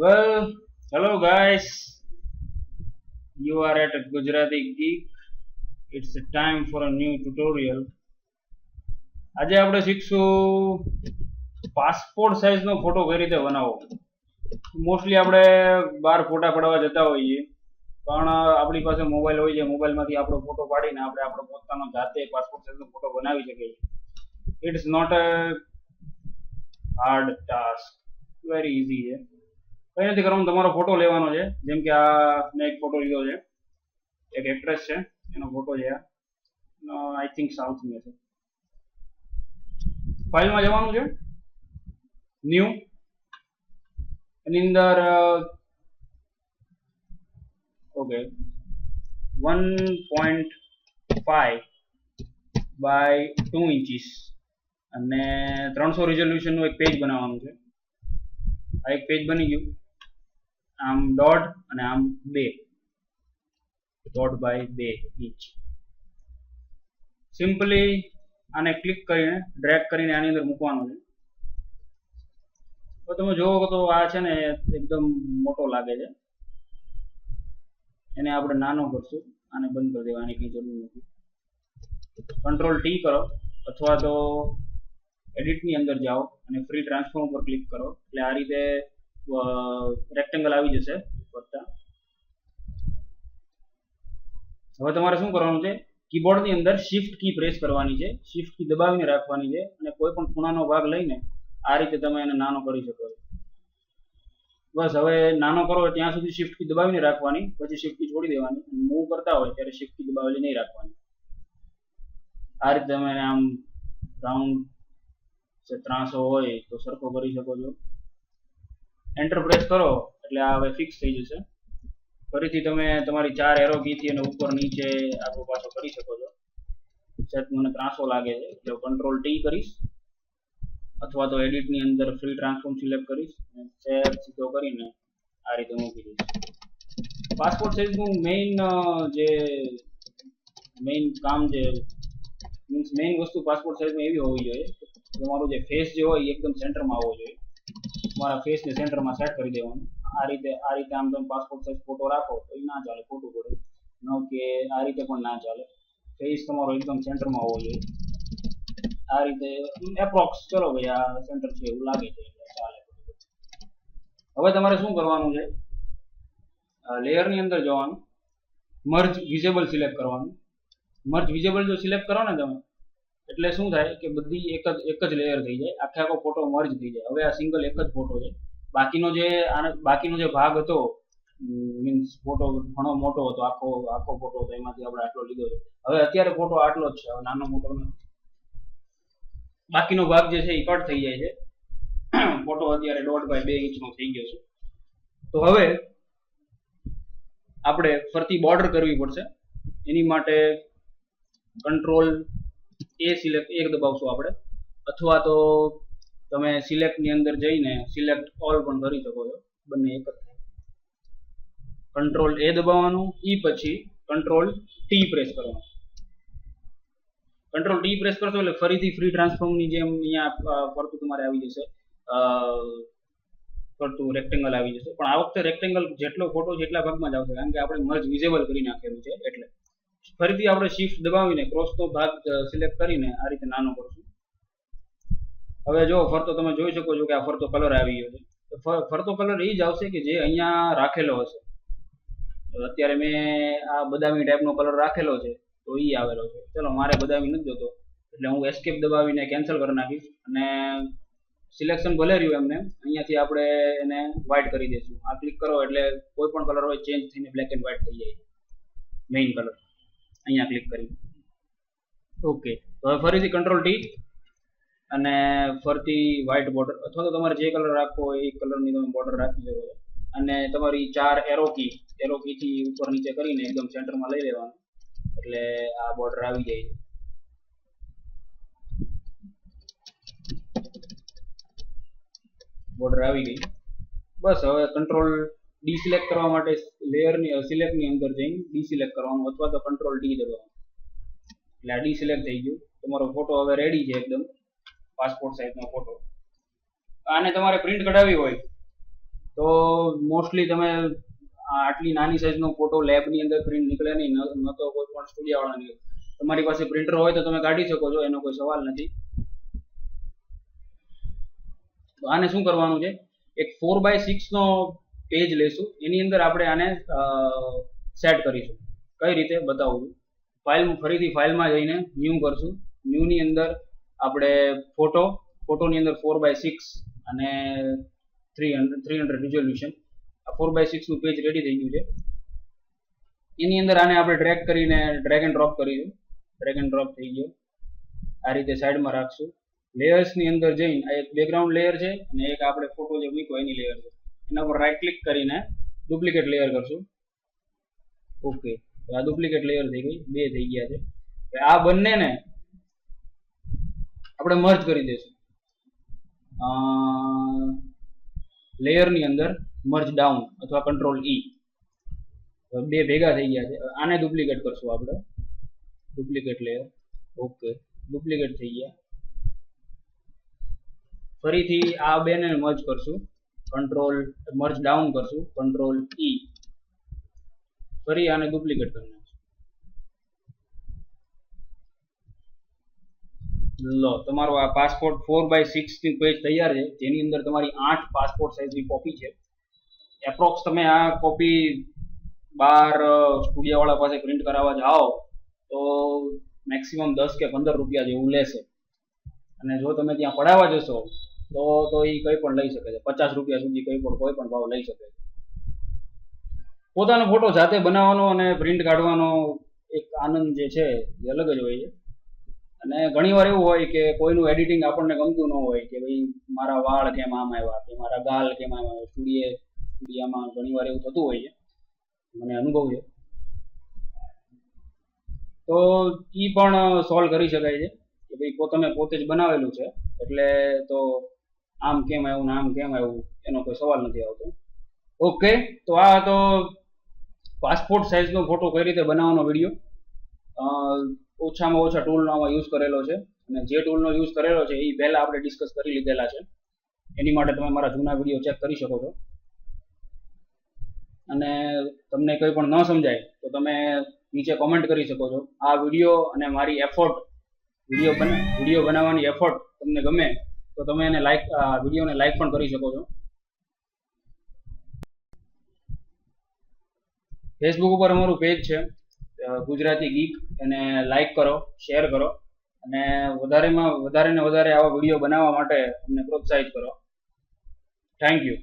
Well, hello guys. You are at Gujarati Geek. It's a time for a new tutorial. આજે આપણે શીખશું passport સાઇઝનો photo કઈ રીતે બનાવવો. Mostly આપણે બહાર ફોટા પાડવા જતા હોઈએ, પણ આપણી પાસે મોબાઈલ હોય છે, મોબાઈલમાંથી આપણો ફોટો પાડીને આપણે આપણો પોતાનો જાતે પાસપોર્ટ સાઇઝનો ફોટો બનાવી શકીએ. It's not a hard task, very easy છે. કઈ નથી કરવાનું, તમારો ફોટો લેવાનો છે. જેમ કે આ મેં એક ફોટો લીધો છે, એક એક્ટ્રેસ છે, એનો ફોટો છે. આઈ થિંક સાઉથની હશે. ફાઇલમાં જવાનું છે, ન્યૂ, એની અંદર ઓકે 1.5 બાય 2 ઇંચીસ અને 300 રિઝોલ્યુશનનું એક પેજ બનાવવાનું છે. આ એક પેજ બની ગયું. આમ દોઢ અને આમ 2 બાય 2 ઇંચ. સિમ્પલી આને ક્લિક કરીને ડ્રેગ કરીને આની અંદર મૂકવાનું છે. તો તમે જોવો તો આ છે ને એકદમ મોટો લાગે છે. એને આપણે નાનો કરશું, આને બંધ કરી દેવાની કંઈ જરૂર નથી. કંટ્રોલ ટી કરો અથવા તો એડિટની અંદર જાઓ અને ફ્રી ટ્રાન્સફોર્મ પર ક્લિક કરો એટલે આ રીતે રેક્ટેંગલ આવી જશે વત્તા. હવે તમારે શું કરવાનું છે, કીબોર્ડની અંદર શિફ્ટ કી પ્રેસ કરવાની છે, શિફ્ટ કી દબાવીને રાખવાની છે અને કોઈ પણ ખૂણાનો ભાગ લઈને આ રીતે તમે એને નાનો કરી શકો છો. બસ હવે નાનો કરો ત્યાં સુધી શિફ્ટ કી દબાવીને રાખવાની, પછી શિફ્ટ કી છોડી દેવાની. મૂવ કરતા હોય ત્યારે શિફ્ટ કી દબાવેલી નહીં રાખવાની. આ રીતે તમે એને આમ રાઉન્ડ ત્રાસો હોય તો સરખો કરી શકો છો. એન્ટર પ્રેસ કરો એટલે આ હવે ફિક્સ થઈ જશે. ફરીથી તમે તમારી 4 એરો કીથી અને ઉપર નીચે આગળ પાછો કરી શકો છો. સેટ મને ત્રાસો લાગે છે એટલે કંટ્રોલ ટી કરીશ અથવા તો એડિટની અંદર ફ્રી ટ્રાન્સફોર્મ સિલેક્ટ કરીશ અને સેટ સીધો કરીને આ રીતે મૂકી દઈશ. પાસપોર્ટ સાઇઝનું મેઇન કામ જે મીન્સ મેઇન વસ્તુ પાસપોર્ટ સાઇઝમાં એવી હોવી જોઈએ, તમારું જે ફેસ જે હોય એકદમ સેન્ટરમાં આવવો જોઈએ. તમારા ફેસને સેન્ટરમાં સેટ કરી દેવાનું. આ રીતે આમ તમે પાસપોર્ટ સાઇઝ ફોટો રાખો તો એ ના ચાલે, ખોટું પડે. ન કે આ રીતે પણ ના ચાલે. ફેસ તમારો એકદમ સેન્ટરમાં હોવો જોઈએ. આ રીતે એપ્રોક્સ ચલો ભાઈ આ સેન્ટર છે એવું લાગે છે એટલે ચાલે. હવે તમારે શું કરવાનું છે, લેયરની અંદર જવાનું, મર્જ વિઝેબલ સિલેક્ટ કરવાનું. મર્જ વિઝેબલ જો સિલેક્ટ કરો ને તમે એટલે શું થાય કે બધી એક જ લેયર થઈ જાય, આખો ફોટો મર્જ થઈ જાય. હવે આ સિંગલ એક જ ફોટો છે. બાકીનો જે ભાગ હતો મીન્સ ફોટો ઘણો મોટો હતો, આખો ફોટો હતો, એમાંથી આપણે આટલો લીધો છે. હવે અત્યારે ફોટો આટલો જ છે, હવે નાનો મોટો નથી. બાકીનો ભાગ જે છે એ કટ થઈ જાય છે. ફોટો અત્યારે 1.5 બાય 2 ઇંચનો થઈ ગયો છે. તો હવે આપણે ફરતી બોર્ડર કરવી પડશે. એની માટે કંટ્રોલ એક દબાવશું આપણે, અથવા તો તમે સિલેક્ટની અંદર જઈને સિલેક્ટ ઓલ પણ કરી શકો છો, બંને એક જ થાય. કંટ્રોલ એ દબાવવાનું, પછી કંટ્રોલ ટી પ્રેસ કરવાનું. કંટ્રોલ ટી પ્રેસ કરશો એટલે ફરીથી ફ્રી ટ્રાન્સફોર્મની જેમ અહીંયા ફરતું તમારે આવી જશે, ફરતું રેક્ટેંગલ આવી જશે. પણ આ વખતે રેક્ટેંગલ જેટલો ફોટો છે એટલા ભાગમાં જ આવશે, કારણ કે આપણે મર્જ વિઝેબલ કરી નાખેલું છે. એટલે ફરીથી આપણે શિફ્ટ દબાવીને ક્રોસનો ભાગ સિલેક્ટ કરીને આ રીતે નાનો કરશું. હવે જો ફરતો તમે જોઈ શકો છો કે આ ફરતો કલર આવી ગયો છે. ફરતો કલર એ જ આવશે કે જે અહીંયા રાખેલો હશે. અત્યારે મેં આ બદામી ટાઈપનો કલર રાખેલો છે તો એ આવેલો છે. ચલો મારે બદામી નથી જોતો એટલે હું એસ્કેપ દબાવીને કેન્સલ કરી નાખીશ અને સિલેક્શન ભલે રહ્યું એમને, અહીંયાથી આપણે એને વ્હાઇટ કરી દઈશું. આ ક્લિક કરો એટલે કોઈ પણ કલર હોય ચેન્જ થઈને બ્લેક એન્ડ વ્હાઇટ થઈ જાય મેઇન કલર. અહીંયા ક્લિક કરી ઓકે. તો હવે ફરીથી કંટ્રોલ ટી અને ફરતી વ્હાઇટ બોર્ડર, અથવા તો તમારે જે કલર રાખવો હોય એ કલરની તમે બોર્ડર રાખી શકો છો. અને તમારી 4 એરો કીથી ઉપર નીચે કરીને એકદમ સેન્ટરમાં લઈ લેવાનું એટલે આ બોર્ડર આવી જાય. બોર્ડર આવી ગઈ. બસ હવે કંટ્રોલ ડી સિલેક્ટ કરવા માટે સિલેક્ટની અંદર જઈને ડી સિલેક્ટ કરવાનું અથવા તો કંટ્રોલ ડી દબાવવાનું એટલે આ ડી સિલેક્ટ થઈ ગયું. તમારો ફોટો હવે રેડી છે એકદમ, પાસપોર્ટ સાઇઝનો ફોટો. આને તમારે પ્રિન્ટ કઢાવી હોય તો મોસ્ટલી તમે આટલી નાની સાઈઝનો ફોટો લેબની અંદર પ્રિન્ટ નીકળે નહીં, ન તો કોઈ પણ સ્ટુડિયોવાળાની. તમારી પાસે પ્રિન્ટર હોય તો તમે કાઢી શકો છો, એનો કોઈ સવાલ નથી. તો આને શું કરવાનું છે, એક 4x6 નો પેજ લેશું, એની અંદર આપણે આને સેટ કરીશું. કઈ રીતે બતાવું છું. ફરીથી ફાઇલમાં જઈને ન્યૂ કરશું. ન્યૂની અંદર આપણે ફોટોની અંદર 4x6 અને 300 રિઝોલ્યુશન. આ 4x6 નું પેજ રેડી થઈ ગયું છે. એની અંદર આને આપણે ડ્રેગ એન્ડ ડ્રોપ કરીશું. ડ્રેગ એન્ડ ડ્રોપ થઈ ગયો. આ રીતે સાઈડમાં રાખશું. લેયર્સની અંદર જઈને આ એક બેકગ્રાઉન્ડ લેયર છે અને એક આપણે ફોટો જે મૂક્યો એની લેયર છે. એના પર રાઈટ ક્લિક કરીને ડુપ્લિકેટ લેયર કરશું. ઓકે, તો આ ડુપ્લિકેટ લેયર થઈ ગઈ, 2 થઈ ગયા છે. આ બંનેને આપણે મર્જ કરી દઈશું. લેયરની અંદર મર્જ ડાઉન અથવા કંટ્રોલ E. 2 ભેગા થઈ ગયા છે. આને ડુપ્લિકેટ કરશું આપણે. Duplicate layer. ઓકે, ડુપ્લિકેટ થઈ ગયા. ફરીથી આ બેને મર્જ કરશું. મર્જ ડાઉન કરશું, કંટ્રોલ E. ફરી આને ડુપ્લિકેટ કરી નાખશું. લો, તમારો આ પાસપોર્ટ 4x6 ની પેજ તૈયાર છે, જેની અંદર તમારી 8 પાસપોર્ટ સાઇઝની કોપી છે. એપ્રોક્સ તમે આ કોપી બહાર સ્ટુડિયો વાળા પાસે પ્રિન્ટ કરાવવા જાઓ તો મેક્સિમમ 10 કે 15 રૂપિયા જેવું લેશે. અને જો તમે ત્યાં પડાવવા જશો તો એ કંઈ પણ લઈ શકે છે, 50 રૂપિયા સુધી કોઈ પણ ભાવ લઈ શકે છે. પોતાનો ફોટો જાતે બનાવવાનો અને પ્રિન્ટ કાઢવાનો એક આનંદ જે છે એ અલગ જ હોય છે. અને ઘણી વાર એવું હોય કે કોઈનું એડિટિંગ આપણને ગમતું ન હોય, કે ભાઈ મારા વાળ કેમ આમ આવ્યા, કે મારા ગાલ કેમ આમ આવ્યા. સ્ટુડિયામાં ઘણી વાર એવું થતું હોય છે, મને અનુભવ છે. તો એ પણ સોલ્વ કરી શકાય છે કે ભાઈ તમે પોતે જ બનાવેલું છે એટલે તો આમ કેમ આવ્યું ને આમ કેમ આવ્યું એનો કોઈ સવાલ નથી આવતો. ઓકે, તો આ તો પાસપોર્ટ સાઇઝનો ફોટો કઈ રીતે બનાવવાનો વિડીયો. ઓછામાં ઓછા ટૂલનો આમાં યુઝ કરેલો છે, અને જે ટૂલનો યુઝ કરેલો છે એ પહેલા આપણે ડિસ્કસ કરી લીધેલા છે. એની માટે તમે મારા જૂના વિડીયો ચેક કરી શકો છો. અને તમને કંઈ પણ ન સમજાય તો તમે નીચે કોમેન્ટ કરી શકો છો. આ વિડીયો અને મારી વિડીયો બનાવવાની એફર્ટ તમને ગમે તો તમે એને વિડીયોને લાઈક પણ કરી શકો છો. ફેસબુક ઉપર અમારું પેજ છે ગુજરાતી ગીક, એને લાઈક કરો, શેર કરો અને વધારે ને વધારે આવા વિડીયો બનાવવા માટે અમને પ્રોત્સાહિત કરો. Thank you.